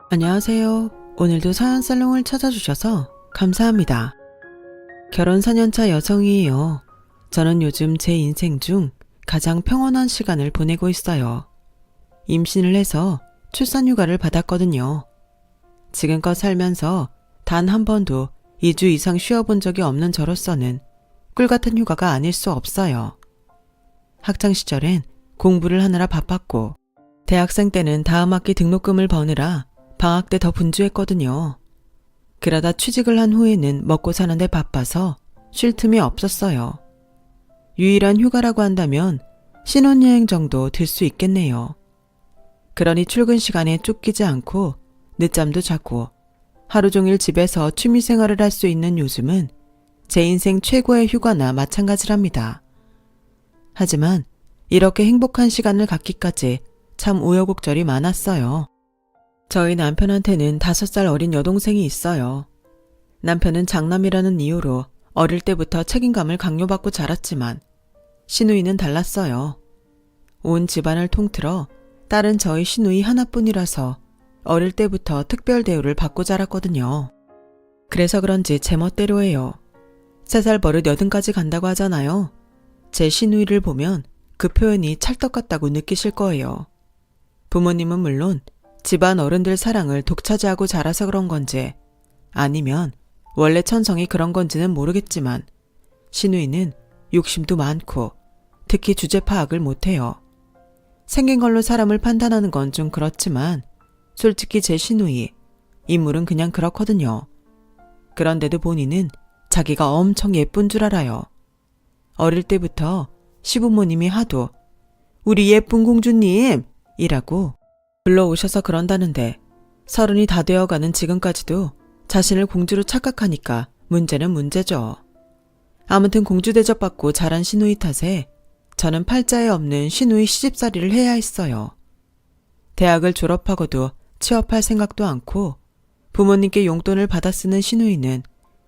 안녕하세요. 오늘도 사연살롱을 찾아주셔서 감사합니다. 결혼 4년차 여성이에요. 저는 요즘 제 인생 중 가장 평온한 시간을 보내고 있어요. 임신을 해서 출산휴가를 받았거든요. 지금껏 살면서 단 한 번도 2주 이상 쉬어본 적이 없는 저로서는 꿀같은 휴가가 아닐 수 없어요. 학창시절엔 공부를 하느라 바빴고 대학생 때는 다음 학기 등록금을 버느라 방학 때 더 분주했거든요. 그러다 취직을 한 후에는 먹고 사는데 바빠서 쉴 틈이 없었어요. 유일한 휴가라고 한다면 신혼여행 정도 들 수 있겠네요. 그러니 출근 시간에 쫓기지 않고 늦잠도 자고 하루 종일 집에서 취미생활을 할 수 있는 요즘은 제 인생 최고의 휴가나 마찬가지랍니다. 하지만 이렇게 행복한 시간을 갖기까지 참 우여곡절이 많았어요. 저희 남편한테는 5살 어린 여동생이 있어요. 남편은 장남이라는 이유로 어릴 때부터 책임감을 강요받고 자랐지만 시누이는 달랐어요. 온 집안을 통틀어 딸은 저희 시누이 하나뿐이라서 어릴 때부터 특별 대우를 받고 자랐거든요. 그래서 그런지 제멋대로예요. 3살 버릇 80까지 간다고 하잖아요. 제 시누이를 보면 그 표현이 찰떡 같다고 느끼실 거예요. 부모님은 물론 집안 어른들 사랑을 독차지하고 자라서 그런 건지 아니면 원래 천성이 그런 건지는 모르겠지만 시누이는 욕심도 많고 특히 주제 파악을 못해요. 생긴 걸로 사람을 판단하는 건 좀 그렇지만 솔직히 제 시누이 인물은 그냥 그렇거든요. 그런데도 본인은 자기가 엄청 예쁜 줄 알아요. 어릴 때부터 시부모님이 하도 우리 예쁜 공주님 이라고 불러오셔서 그런다는데 30이 다 되어가는 지금까지도 자신을 공주로 착각하니까 문제는 문제죠. 아무튼 공주 대접받고 자란 시누이 탓에 저는 팔자에 없는 시누이 시집살이를 해야 했어요. 대학을 졸업하고도 취업할 생각도 않고 부모님께 용돈을 받아 쓰는 시누이는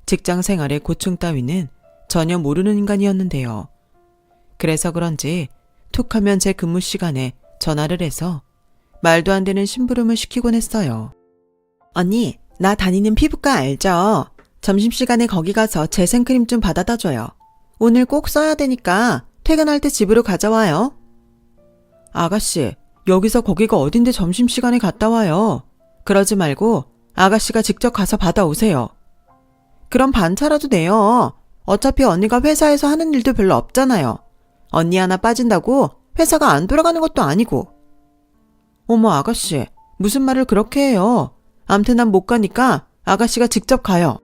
직장 생활의 고충 따위는 전혀 모르는 인간이었는데요. 그래서 그런지 툭 하면 제 근무 시간에 전화를 해서 말도 안 되는 심부름을 시키곤 했어요. 언니, 나 다니는 피부과 알죠? 점심시간에 거기 가서 제 생크림 좀 받아다 줘요. 오늘 꼭 써야 되니까 퇴근할 때 집으로 가져와요. 아가씨, 여기서 거기가 어딘데 점심시간에 갔다 와요. 그러지 말고 아가씨가 직접 가서 받아오세요. 그럼 반차라도 내요. 어차피 언니가 회사에서 하는 일도 별로 없잖아요. 언니 하나 빠진다고 회사가 안 돌아가는 것도 아니고. 어머 아가씨, 무슨 말을 그렇게 해요. 암튼 난 못 가니까 아가씨가 직접 가요.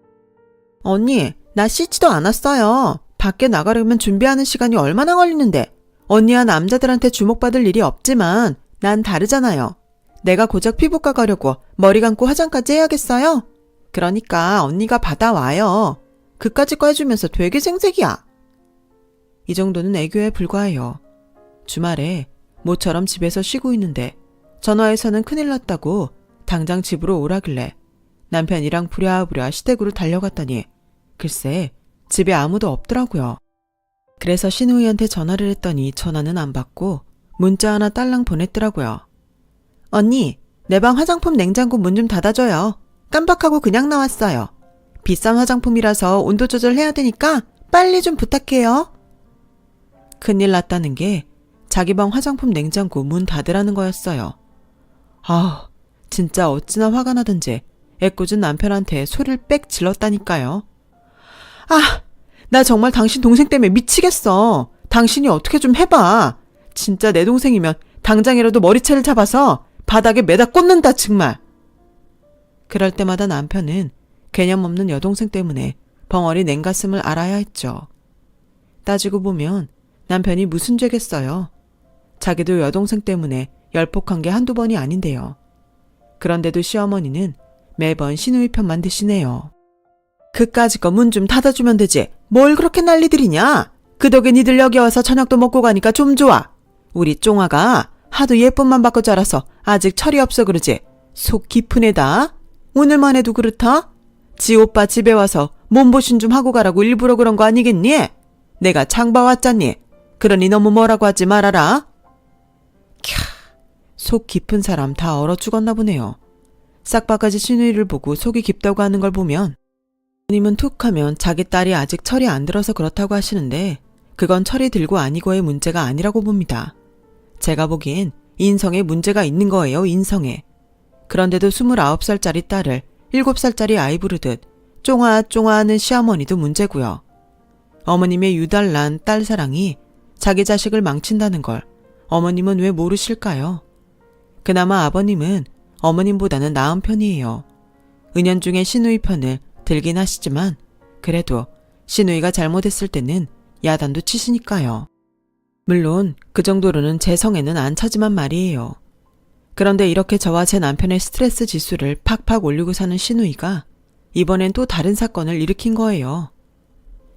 언니, 나 씻지도 않았어요. 밖에 나가려면 준비하는 시간이 얼마나 걸리는데. 언니야 남자들한테 주목받을 일이 없지만 난 다르잖아요. 내가 고작 피부과 가려고 머리 감고 화장까지 해야겠어요? 그러니까 언니가 받아와요. 그까짓 거 해주면서 되게 생색이야. 이 정도는 애교에 불과해요. 주말에 모처럼 집에서 쉬고 있는데 전화해서는 큰일 났다고 당장 집으로 오라길래 남편이랑 부랴부랴 시댁으로 달려갔더니 글쎄 집에 아무도 없더라고요. 그래서 시누이한테 전화를 했더니 전화는 안 받고 문자 하나 딸랑 보냈더라고요. 언니, 내 방 화장품 냉장고 문 좀 닫아줘요. 깜빡하고 그냥 나왔어요. 비싼 화장품이라서 온도 조절해야 되니까 빨리 좀 부탁해요. 큰일 났다는 게 자기 방 화장품 냉장고 문 닫으라는 거였어요. 아, 진짜 어찌나 화가 나든지 애꿎은 남편한테 소리를 빽 질렀다니까요. 아, 나 정말 당신 동생 때문에 미치겠어. 당신이 어떻게 좀 해봐. 진짜 내 동생이면 당장이라도 머리채를 잡아서 바닥에 매다 꽂는다 정말. 그럴 때마다 남편은 개념 없는 여동생 때문에 벙어리 냉가슴을 앓아야 했죠. 따지고 보면 남편이 무슨 죄겠어요. 자기도 여동생 때문에 열폭한 게 한두 번이 아닌데요. 그런데도 시어머니는 매번 시누이 편만 드시네요. 그까짓 거 문 좀 닫아주면 되지. 뭘 그렇게 난리들이냐. 그 덕에 니들 여기 와서 저녁도 먹고 가니까 좀 좋아. 우리 쫑아가 하도 예쁨만 받고 자라서 아직 철이 없어 그러지. 속 깊은 애다. 오늘만 해도 그렇다. 지 오빠 집에 와서 몸보신 좀 하고 가라고 일부러 그런 거 아니겠니? 내가 장 봐왔잖니. 그러니 너무 뭐라고 하지 말아라. 캬, 속 깊은 사람 다 얼어 죽었나 보네요. 싹바가지 시누이를 보고 속이 깊다고 하는 걸 보면 어머님은 툭 하면 자기 딸이 아직 철이 안 들어서 그렇다고 하시는데 그건 철이 들고 아니고의 문제가 아니라고 봅니다. 제가 보기엔 인성에 문제가 있는 거예요, 인성에. 그런데도 29살짜리 딸을 7살짜리 아이 부르듯 쫑아쫑아 하는 시어머니도 문제고요. 어머님의 유달난 딸 사랑이 자기 자식을 망친다는 걸 어머님은 왜 모르실까요? 그나마 아버님은 어머님보다는 나은 편이에요. 은연중에 시누이 편을 들긴 하시지만 그래도 시누이가 잘못했을 때는 야단도 치시니까요. 물론 그 정도로는 제 성에는 안 차지만 말이에요. 그런데 이렇게 저와 제 남편의 스트레스 지수를 팍팍 올리고 사는 시누이가 이번엔 또 다른 사건을 일으킨 거예요.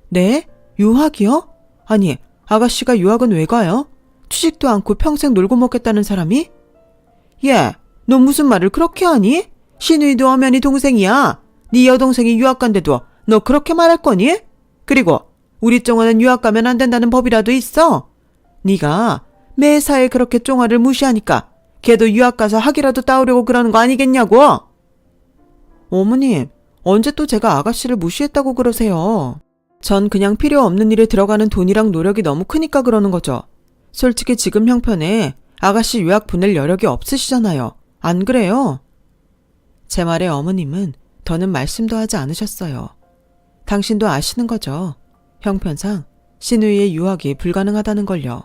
네? 유학이요? 아니, 아가씨가 유학은 왜 가요? 취직도 않고 평생 놀고 먹겠다는 사람이? 예, 너 무슨 말을 그렇게 하니? 시누이도 엄연히 동생이야. 네 여동생이 유학 간데도 너 그렇게 말할 거니? 그리고 우리 쫑아는 유학 가면 안 된다는 법이라도 있어. 네가 매사에 그렇게 쫑아를 무시하니까 걔도 유학 가서 학이라도 따오려고 그러는 거 아니겠냐고? 어머님, 언제 또 제가 아가씨를 무시했다고 그러세요? 전 그냥 필요 없는 일에 들어가는 돈이랑 노력이 너무 크니까 그러는 거죠. 솔직히 지금 형편에 아가씨 유학 보낼 여력이 없으시잖아요. 안 그래요? 제 말에 어머님은 더는 말씀도 하지 않으셨어요. 당신도 아시는 거죠. 형편상 시누이의 유학이 불가능하다는 걸요.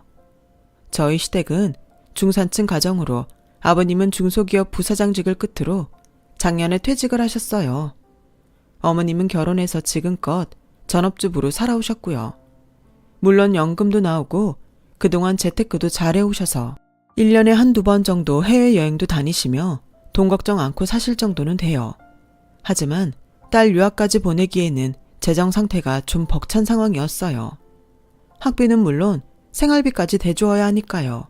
저희 시댁은 중산층 가정으로 아버님은 중소기업 부사장직을 끝으로 작년에 퇴직을 하셨어요. 어머님은 결혼해서 지금껏 전업주부로 살아오셨고요. 물론 연금도 나오고 그동안 재테크도 잘해오셔서 1년에 한두 번 정도 해외여행도 다니시며 돈 걱정 않고 사실 정도는 돼요. 하지만 딸 유학까지 보내기에는 재정 상태가 좀 벅찬 상황이었어요. 학비는 물론 생활비까지 대주어야 하니까요.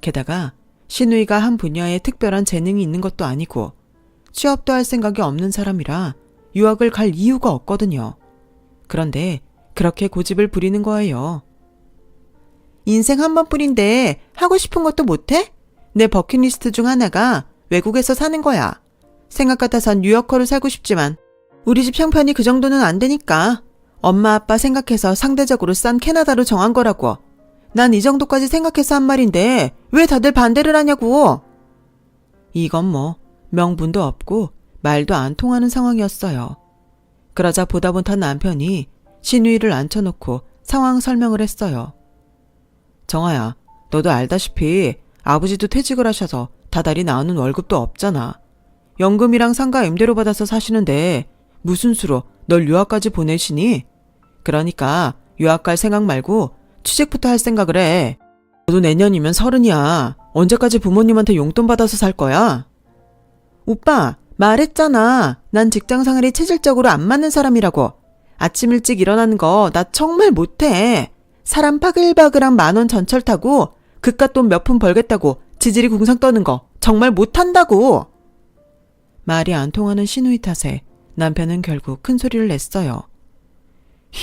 게다가 시누이가 한 분야에 특별한 재능이 있는 것도 아니고 취업도 할 생각이 없는 사람이라 유학을 갈 이유가 없거든요. 그런데 그렇게 고집을 부리는 거예요. 인생 한 번뿐인데 하고 싶은 것도 못해? 내 버킷리스트 중 하나가 외국에서 사는 거야. 생각 같아선 뉴요커로 살고 싶지만 우리 집 형편이 그 정도는 안 되니까 엄마 아빠 생각해서 상대적으로 싼 캐나다로 정한 거라고. 난 이 정도까지 생각해서 한 말인데 왜 다들 반대를 하냐고. 이건 뭐 명분도 없고 말도 안 통하는 상황이었어요. 그러자 보다 못한 남편이 시누이를 앉혀놓고 상황 설명을 했어요. 정아야, 너도 알다시피 아버지도 퇴직을 하셔서 다달이 나오는 월급도 없잖아. 연금이랑 상가 임대료 받아서 사시는데 무슨 수로 널 유학까지 보내시니? 그러니까 유학 갈 생각 말고 취직부터 할 생각을 해. 너도 내년이면 30이야. 언제까지 부모님한테 용돈 받아서 살 거야? 오빠, 말했잖아. 난 직장생활이 체질적으로 안 맞는 사람이라고. 아침 일찍 일어나는 거 나 정말 못해. 사람 바글바글한 10,000원 전철 타고 그깟 돈 몇 푼 벌겠다고 지질이 궁상 떠는 거 정말 못한다고. 말이 안 통하는 시누이 탓에 남편은 결국 큰 소리를 냈어요.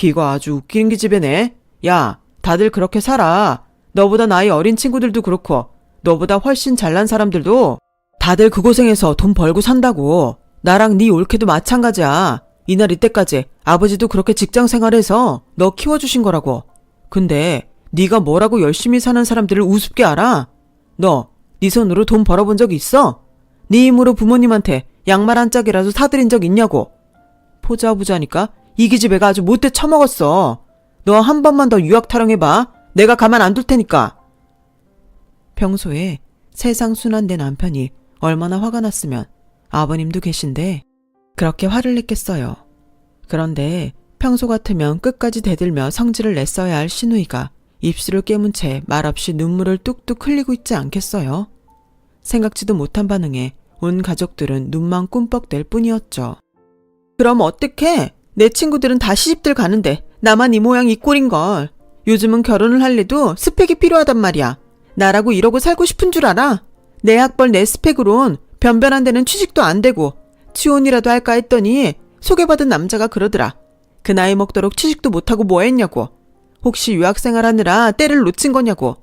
이거 아주 웃기는 기집애네. 야, 다들 그렇게 살아. 너보다 나이 어린 친구들도 그렇고 너보다 훨씬 잘난 사람들도 다들 그 고생해서 돈 벌고 산다고. 나랑 네 올케도 마찬가지야. 이날 이때까지 아버지도 그렇게 직장 생활해서 너 키워주신 거라고. 근데 네가 뭐라고 열심히 사는 사람들을 우습게 알아? 너 네 손으로 돈 벌어본 적 있어? 네 힘으로 부모님한테 양말 한 짝이라도 사드린 적 있냐고. 포자부자니까 이 기집애가 아주 못돼 처먹었어. 너 한 번만 더 유학 타령해봐. 내가 가만 안 둘 테니까. 평소에 세상 순한 내 남편이 얼마나 화가 났으면 아버님도 계신데 그렇게 화를 냈겠어요. 그런데 평소 같으면 끝까지 대들며 성질을 냈어야 할 시누이가 입술을 깨문 채 말없이 눈물을 뚝뚝 흘리고 있지 않겠어요? 생각지도 못한 반응에 온 가족들은 눈만 꿈뻑댈 뿐이었죠. 그럼 어떡해? 내 친구들은 다 시집들 가는데 나만 이 모양 이 꼴인걸. 요즘은 결혼을 할래도 스펙이 필요하단 말이야. 나라고 이러고 살고 싶은 줄 알아? 내 학벌 내 스펙으론 변변한 데는 취직도 안 되고 취혼이라도 할까 했더니 소개받은 남자가 그러더라. 그 나이 먹도록 취직도 못하고 뭐 했냐고. 혹시 유학생활 하느라 때를 놓친 거냐고.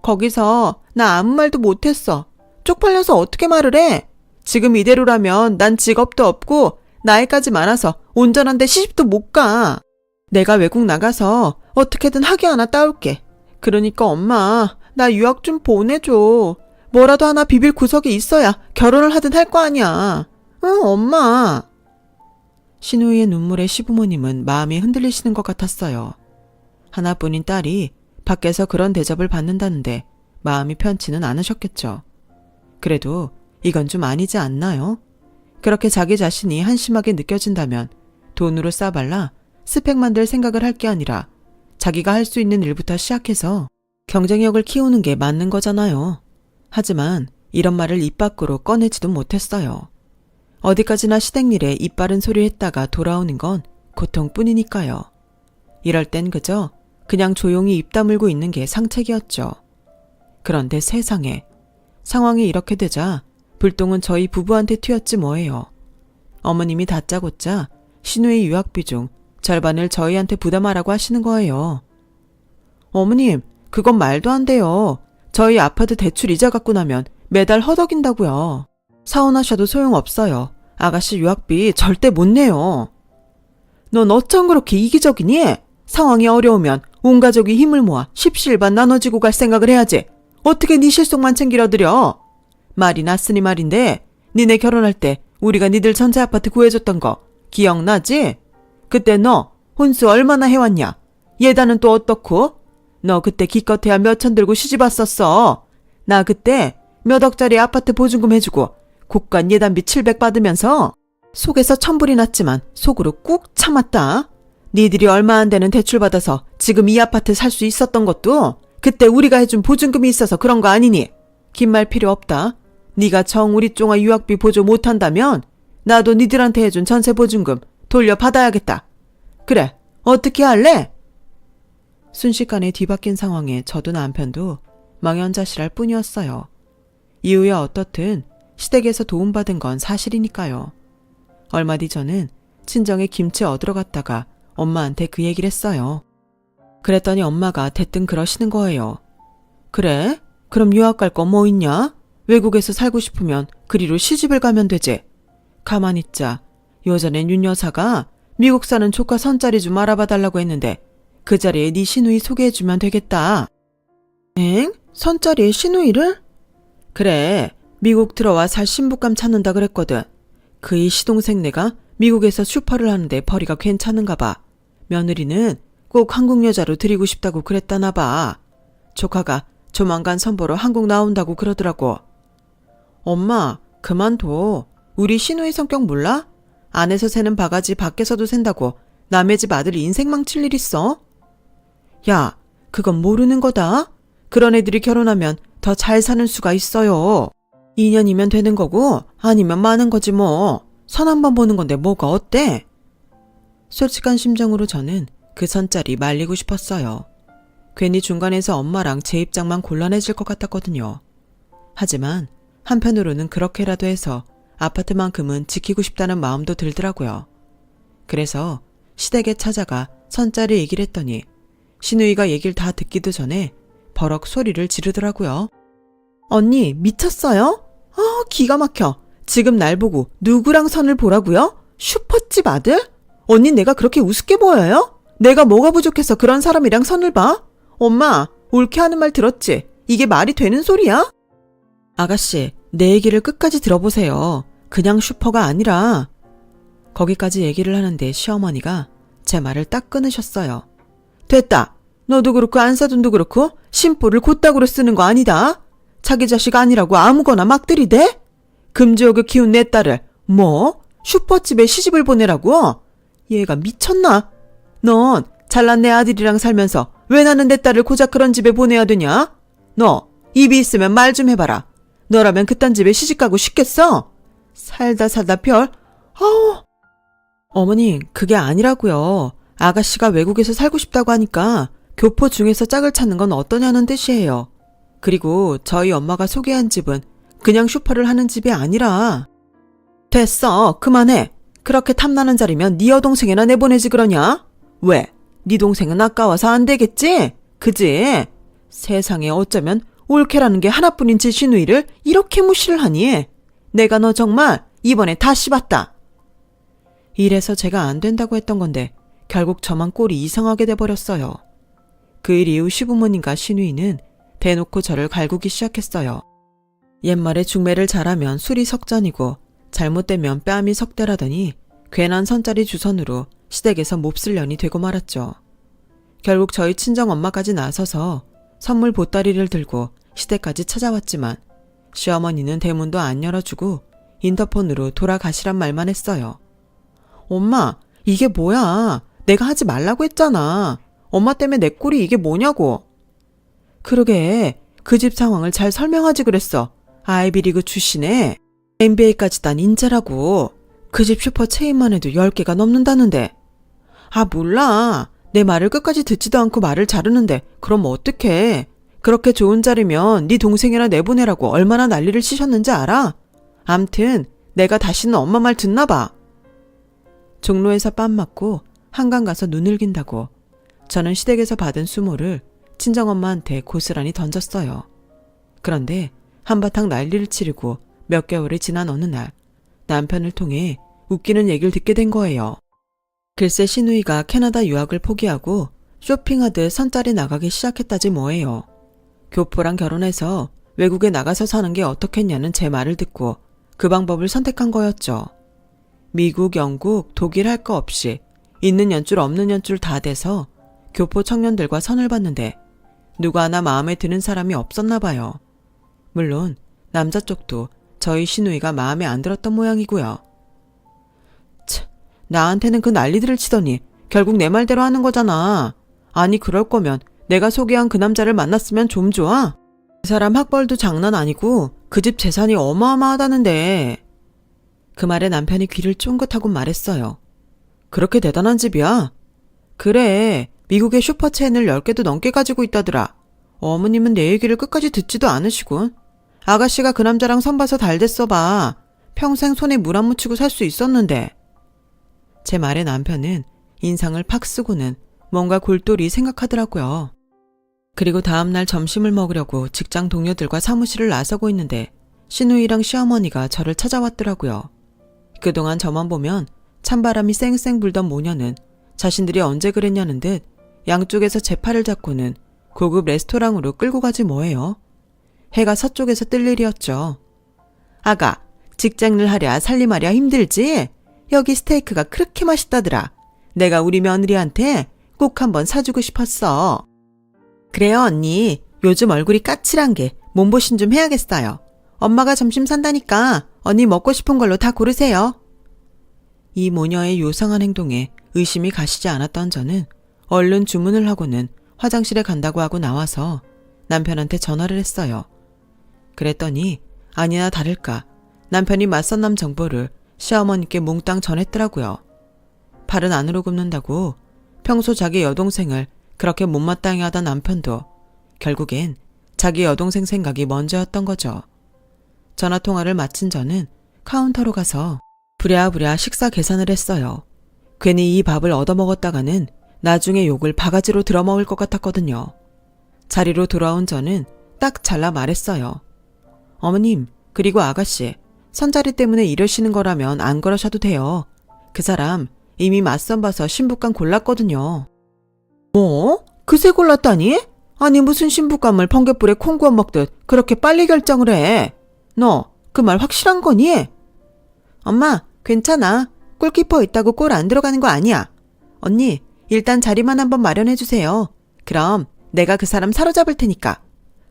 거기서 나 아무 말도 못했어. 쪽팔려서 어떻게 말을 해? 지금 이대로라면 난 직업도 없고 나이까지 많아서 온전한 데 시집도 못 가. 내가 외국 나가서 어떻게든 학위 하나 따올게. 그러니까 엄마, 나 유학 좀 보내줘. 뭐라도 하나 비빌 구석이 있어야 결혼을 하든 할 거 아니야. 응, 엄마. 신우이의 눈물에 시부모님은 마음이 흔들리시는 것 같았어요. 하나뿐인 딸이 밖에서 그런 대접을 받는다는데 마음이 편치는 않으셨겠죠. 그래도 이건 좀 아니지 않나요? 그렇게 자기 자신이 한심하게 느껴진다면 돈으로 싸발라 스펙 만들 생각을 할 게 아니라 자기가 할 수 있는 일부터 시작해서 경쟁력을 키우는 게 맞는 거잖아요. 하지만 이런 말을 입 밖으로 꺼내지도 못했어요. 어디까지나 시댁일에 입 바른 소리 했다가 돌아오는 건 고통뿐이니까요. 이럴 땐 그저 그냥 조용히 입 다물고 있는 게 상책이었죠. 그런데 세상에, 상황이 이렇게 되자 불똥은 저희 부부한테 튀었지 뭐예요. 어머님이 다짜고짜 신우의 유학비 중 절반을 저희한테 부담하라고 하시는 거예요. 어머님, 그건 말도 안 돼요. 저희 아파트 대출 이자 갚고 나면 매달 허덕인다고요. 사원하셔도 소용없어요. 아가씨 유학비 절대 못 내요. 넌 어쩜 그렇게 이기적이니? 상황이 어려우면 온 가족이 힘을 모아 십시일반 나눠지고 갈 생각을 해야지. 어떻게 네 실속만 챙기려드려? 말이 났으니 말인데 니네 결혼할 때 우리가 니들 전세 아파트 구해줬던 거 기억나지? 그때 너 혼수 얼마나 해왔냐? 예단은 또 어떻고? 너 그때 기껏해야 몇천 들고 시집 왔었어. 나 그때 몇 억짜리 아파트 보증금 해주고 국간 예단비 700 받으면서 속에서 천불이 났지만 속으로 꾹 참았다. 니들이 얼마 안 되는 대출 받아서 지금 이 아파트 살 수 있었던 것도 그때 우리가 해준 보증금이 있어서 그런 거 아니니? 긴 말 필요 없다. 네가 정 우리 쫑아 유학비 보조 못한다면 나도 니들한테 해준 전세 보증금 돌려받아야겠다. 그래, 어떻게 할래? 순식간에 뒤바뀐 상황에 저도 남편도 망연자실할 뿐이었어요. 이유야 어떻든 시댁에서 도움받은 건 사실이니까요. 얼마 뒤 저는 친정에 김치 얻으러 갔다가 엄마한테 그 얘기를 했어요. 그랬더니 엄마가 대뜸 그러시는 거예요. 그래? 그럼 유학 갈 거 뭐 있냐? 외국에서 살고 싶으면 그리로 시집을 가면 되지. 가만 있자. 요전엔 윤 여사가 미국 사는 조카 선자리 좀 알아봐 달라고 했는데 그 자리에 네 시누이 소개해주면 되겠다. 엥? 선자리에 시누이를? 그래. 미국 들어와 살 신부감 찾는다 그랬거든. 그이 시동생네가 미국에서 슈퍼를 하는데 벌이가 괜찮은가 봐. 며느리는 꼭 한국 여자로 드리고 싶다고 그랬다나 봐. 조카가 조만간 선보러 한국 나온다고 그러더라고. 엄마, 그만둬. 우리 시누이 성격 몰라? 안에서 새는 바가지 밖에서도 샌다고 남의 집 아들이 인생 망칠 일 있어? 야, 그건 모르는 거다. 그런 애들이 결혼하면 더 잘 사는 수가 있어요. 2년이면 되는 거고 아니면 많은 거지 뭐. 선 한번 보는 건데 뭐가 어때? 솔직한 심정으로 저는 그 선짜리 말리고 싶었어요. 괜히 중간에서 엄마랑 제 입장만 곤란해질 것 같았거든요. 하지만 한편으로는 그렇게라도 해서 아파트만큼은 지키고 싶다는 마음도 들더라고요. 그래서 시댁에 찾아가 선짜리 얘기를 했더니 시누이가 얘기를 다 듣기도 전에 버럭 소리를 지르더라고요. 언니 미쳤어요? 기가 막혀. 지금 날 보고 누구랑 선을 보라고요? 슈퍼집 아들? 언니 내가 그렇게 우습게 보여요? 내가 뭐가 부족해서 그런 사람이랑 선을 봐? 엄마, 옳게 하는 말 들었지? 이게 말이 되는 소리야? 아가씨, 내 얘기를 끝까지 들어보세요. 그냥 슈퍼가 아니라. 거기까지 얘기를 하는데 시어머니가 제 말을 딱 끊으셨어요. 됐다. 너도 그렇고 안사돈도 그렇고 심보를 곧다구로 쓰는 거 아니다. 자기 자식 아니라고 아무거나 막 들이대? 금지옥을 키운 내 딸을 뭐? 슈퍼집에 시집을 보내라고? 얘가 미쳤나? 넌 잘난 내 아들이랑 살면서 왜 나는 내 딸을 고작 그런 집에 보내야 되냐? 너 입이 있으면 말 좀 해봐라. 너라면 그딴 집에 시집가고 싶겠어? 살다 별? 어머니, 그게 아니라고요. 아가씨가 외국에서 살고 싶다고 하니까 교포 중에서 짝을 찾는 건 어떠냐는 뜻이에요. 그리고 저희 엄마가 소개한 집은 그냥 슈퍼를 하는 집이 아니라. 됐어, 그만해. 그렇게 탐나는 자리면 네 여동생이나 내보내지 그러냐? 왜? 네 동생은 아까워서 안 되겠지? 그지? 세상에 어쩌면 올케라는 게 하나뿐인 제 시누이를 이렇게 무시를 하니? 내가 너 정말 이번에 다 씹었다. 이래서 제가 안 된다고 했던 건데 결국 저만 꼴이 이상하게 돼버렸어요. 그 일 이후 시부모님과 시누이는 대놓고 저를 갈구기 시작했어요. 옛말에 중매를 잘하면 술이 석잔이고 잘못되면 뺨이 석대라더니 괜한 선짜리 주선으로 시댁에서 몹쓸 년이 되고 말았죠. 결국 저희 친정엄마까지 나서서 선물 보따리를 들고 시댁까지 찾아왔지만 시어머니는 대문도 안 열어주고 인터폰으로 돌아가시란 말만 했어요. 엄마, 이게 뭐야? 내가 하지 말라고 했잖아. 엄마 때문에 내 꼴이 이게 뭐냐고. 그러게, 그 집 상황을 잘 설명하지 그랬어. 아이비리그 출신에 NBA까지 딴 인재라고. 그 집 슈퍼 체인만 해도 10개가 넘는다는데. 아, 몰라. 내 말을 끝까지 듣지도 않고 말을 자르는데 그럼 어떡해. 그렇게 좋은 자리면 네 동생이나 내보내라고 얼마나 난리를 치셨는지 알아? 암튼 내가 다시는 엄마 말 듣나 봐. 종로에서 뺨 맞고 한강 가서 눈을 긴다고 저는 시댁에서 받은 수모를 친정엄마한테 고스란히 던졌어요. 그런데 한바탕 난리를 치르고 몇 개월이 지난 어느 날 남편을 통해 웃기는 얘기를 듣게 된 거예요. 글쎄 시누이가 캐나다 유학을 포기하고 쇼핑하듯 선짜리 나가기 시작했다지 뭐예요. 교포랑 결혼해서 외국에 나가서 사는 게 어떻겠냐는 제 말을 듣고 그 방법을 선택한 거였죠. 미국, 영국, 독일 할 거 없이 있는 연줄 없는 연줄 다 돼서 교포 청년들과 선을 봤는데 누구 하나 마음에 드는 사람이 없었나 봐요. 물론 남자 쪽도 저희 시누이가 마음에 안 들었던 모양이고요. 나한테는 그 난리들을 치더니 결국 내 말대로 하는 거잖아. 아니 그럴 거면 내가 소개한 그 남자를 만났으면 좀 좋아? 그 사람 학벌도 장난 아니고 그 집 재산이 어마어마하다는데. 그 말에 남편이 귀를 쫑긋하고 말했어요. 그렇게 대단한 집이야? 그래, 미국의 슈퍼체인을 10개도 넘게 가지고 있다더라. 어머님은 내 얘기를 끝까지 듣지도 않으시군. 아가씨가 그 남자랑 선봐서 달댔어 봐. 평생 손에 물 안 묻히고 살 수 있었는데. 제 말에 남편은 인상을 팍 쓰고는 뭔가 골똘히 생각하더라고요. 그리고 다음날 점심을 먹으려고 직장 동료들과 사무실을 나서고 있는데 시누이랑 시어머니가 저를 찾아왔더라고요. 그동안 저만 보면 찬바람이 쌩쌩 불던 모녀는 자신들이 언제 그랬냐는 듯 양쪽에서 제 팔을 잡고는 고급 레스토랑으로 끌고 가지 뭐예요. 해가 서쪽에서 뜰 일이었죠. 아가, 직장을 하랴 살림하랴 힘들지? 여기 스테이크가 그렇게 맛있다더라. 내가 우리 며느리한테 꼭 한번 사주고 싶었어. 그래요 언니. 요즘 얼굴이 까칠한 게 몸보신 좀 해야겠어요. 엄마가 점심 산다니까 언니 먹고 싶은 걸로 다 고르세요. 이 모녀의 요상한 행동에 의심이 가시지 않았던 저는 얼른 주문을 하고는 화장실에 간다고 하고 나와서 남편한테 전화를 했어요. 그랬더니 아니나 다를까 남편이 맞선남 정보를 시어머니께 몽땅 전했더라고요. 팔은 안으로 굽는다고 평소 자기 여동생을 그렇게 못마땅해 하던 남편도 결국엔 자기 여동생 생각이 먼저였던 거죠. 전화통화를 마친 저는 카운터로 가서 부랴부랴 식사 계산을 했어요. 괜히 이 밥을 얻어먹었다가는 나중에 욕을 바가지로 들어먹을 것 같았거든요. 자리로 돌아온 저는 딱 잘라 말했어요. 어머님, 그리고 아가씨, 선자리 때문에 이러시는 거라면 안 그러셔도 돼요. 그 사람 이미 맞선 봐서 신부감 골랐거든요. 뭐? 그새 골랐다니? 아니 무슨 신부감을 번갯불에 콩 구워 먹듯 그렇게 빨리 결정을 해. 너 그 말 확실한 거니? 엄마, 괜찮아. 골키퍼 있다고 골 안 들어가는 거 아니야. 언니, 일단 자리만 한번 마련해 주세요. 그럼 내가 그 사람 사로잡을 테니까.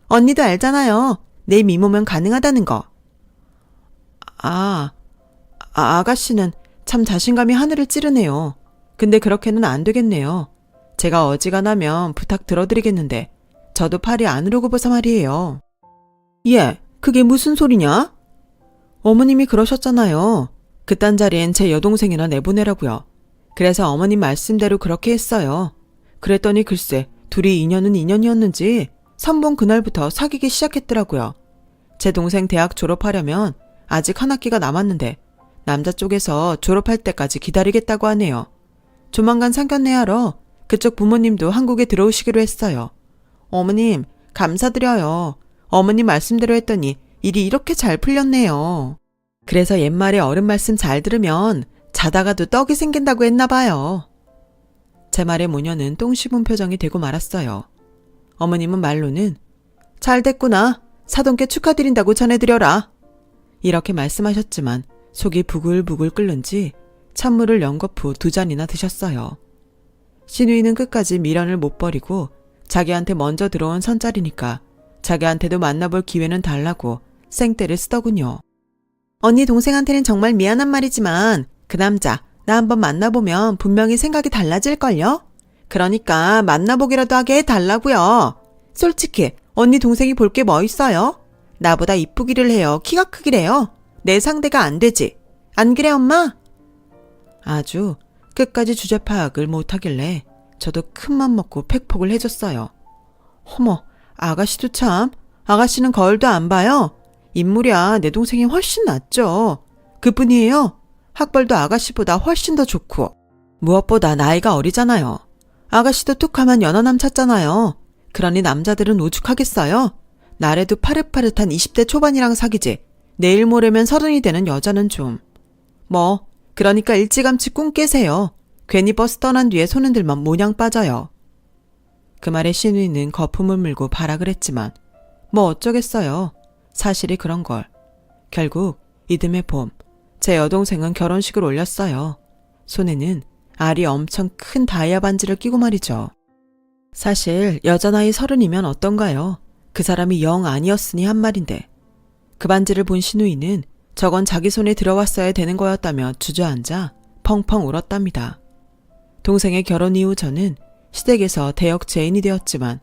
언니도 알잖아요. 내 미모면 가능하다는 거. 아가씨는 참 자신감이 하늘을 찌르네요. 근데 그렇게는 안 되겠네요. 제가 어지간하면 부탁 들어드리겠는데 저도 팔이 안으로 굽어서 말이에요. 예, 그게 무슨 소리냐? 어머님이 그러셨잖아요. 그딴 자리엔 제 여동생이나 내보내라고요. 그래서 어머님 말씀대로 그렇게 했어요. 그랬더니 글쎄 둘이 인연은 인연이었는지 선본 그날부터 사귀기 시작했더라고요. 제 동생 대학 졸업하려면 아직 한 학기가 남았는데 남자 쪽에서 졸업할 때까지 기다리겠다고 하네요. 조만간 상견례하러 그쪽 부모님도 한국에 들어오시기로 했어요. 어머님, 감사드려요. 어머님 말씀대로 했더니 일이 이렇게 잘 풀렸네요. 그래서 옛말에 어른 말씀 잘 들으면 자다가도 떡이 생긴다고 했나 봐요. 제 말에 모녀는 똥 씹은 표정이 되고 말았어요. 어머님은 말로는 잘 됐구나. 사돈께 축하드린다고 전해드려라. 이렇게 말씀하셨지만 속이 부글부글 끓는지 찬물을 연거푸 2잔이나 드셨어요. 신우이는 끝까지 미련을 못 버리고 자기한테 먼저 들어온 선짜리니까 자기한테도 만나볼 기회는 달라고 생떼를 쓰더군요. 언니 동생한테는 정말 미안한 말이지만 그 남자 나 한번 만나보면 분명히 생각이 달라질걸요? 그러니까 만나보기라도 하게 해달라고요. 솔직히 언니 동생이 볼 게 뭐 있어요? 나보다 이쁘기를 해요. 키가 크기래요. 내 상대가 안 되지. 안 그래 엄마? 아주 끝까지 주제 파악을 못하길래 저도 큰맘 먹고 팩폭을 해줬어요. 어머, 아가씨도 참. 아가씨는 거울도 안 봐요. 인물이야 내 동생이 훨씬 낫죠. 그뿐이에요. 학벌도 아가씨보다 훨씬 더 좋고 무엇보다 나이가 어리잖아요. 아가씨도 툭하면 연하남 찾잖아요. 그러니 남자들은 오죽하겠어요. 나래도 파릇파릇한 20대 초반이랑 사귀지. 내일 모레면 30이 되는 여자는 좀. 뭐 그러니까 일찌감치 꿈 깨세요. 괜히 버스 떠난 뒤에 손 흔들면 모냥 빠져요. 그 말에 신우이는 거품을 물고 발악을 했지만 뭐 어쩌겠어요. 사실이 그런 걸. 결국 이듬해 봄 제 여동생은 결혼식을 올렸어요. 손에는 알이 엄청 큰 다이아 반지를 끼고 말이죠. 사실 여자 나이 30이면 어떤가요? 그 사람이 영 아니었으니 한 말인데 그 반지를 본 신우이는 저건 자기 손에 들어왔어야 되는 거였다며 주저앉아 펑펑 울었답니다. 동생의 결혼 이후 저는 시댁에서 대역 죄인이 되었지만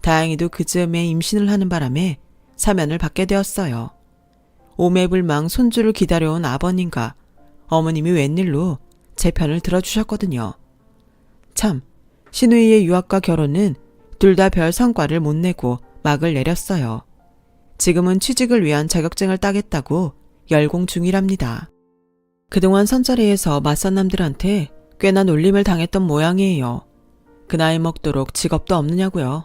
다행히도 그 즈음에 임신을 하는 바람에 사면을 받게 되었어요. 오매불망 손주를 기다려온 아버님과 어머님이 웬일로 제 편을 들어주셨거든요. 참, 신우이의 유학과 결혼은 둘 다 별 성과를 못 내고 막을 내렸어요. 지금은 취직을 위한 자격증을 따겠다고 열공 중이랍니다. 그동안 선자리에서 맞선 남들한테 꽤나 놀림을 당했던 모양이에요. 그 나이 먹도록 직업도 없느냐고요.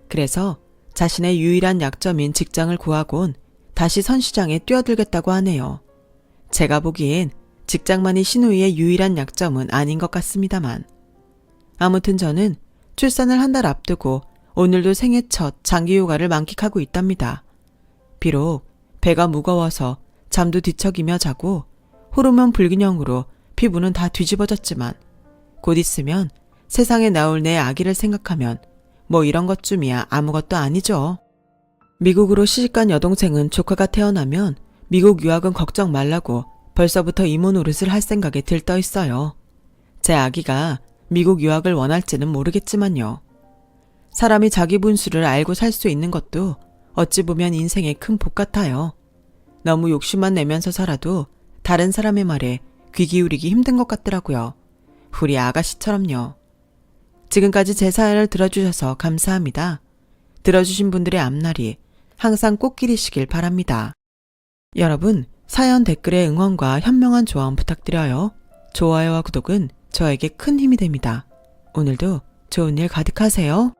그래서 자신의 유일한 약점인 직장을 구하곤 다시 선시장에 뛰어들겠다고 하네요. 제가 보기엔 직장만이 신우이의 유일한 약점은 아닌 것 같습니다만. 아무튼 저는 출산을 한 달 앞두고 오늘도 생애 첫 장기휴가를 만끽하고 있답니다. 비록 배가 무거워서 잠도 뒤척이며 자고 호르몬 불균형으로 피부는 다 뒤집어졌지만 곧 있으면 세상에 나올 내 아기를 생각하면 뭐 이런 것쯤이야 아무것도 아니죠. 미국으로 시집간 여동생은 조카가 태어나면 미국 유학은 걱정 말라고 벌써부터 이모 노릇을 할 생각에 들떠 있어요. 제 아기가 미국 유학을 원할지는 모르겠지만요. 사람이 자기 분수를 알고 살 수 있는 것도 어찌 보면 인생의 큰 복 같아요. 너무 욕심만 내면서 살아도 다른 사람의 말에 귀 기울이기 힘든 것 같더라고요. 우리 아가씨처럼요. 지금까지 제 사연을 들어주셔서 감사합니다. 들어주신 분들의 앞날이 항상 꽃길이시길 바랍니다. 여러분, 사연 댓글에 응원과 현명한 조언 부탁드려요. 좋아요와 구독은 저에게 큰 힘이 됩니다. 오늘도 좋은 일 가득하세요.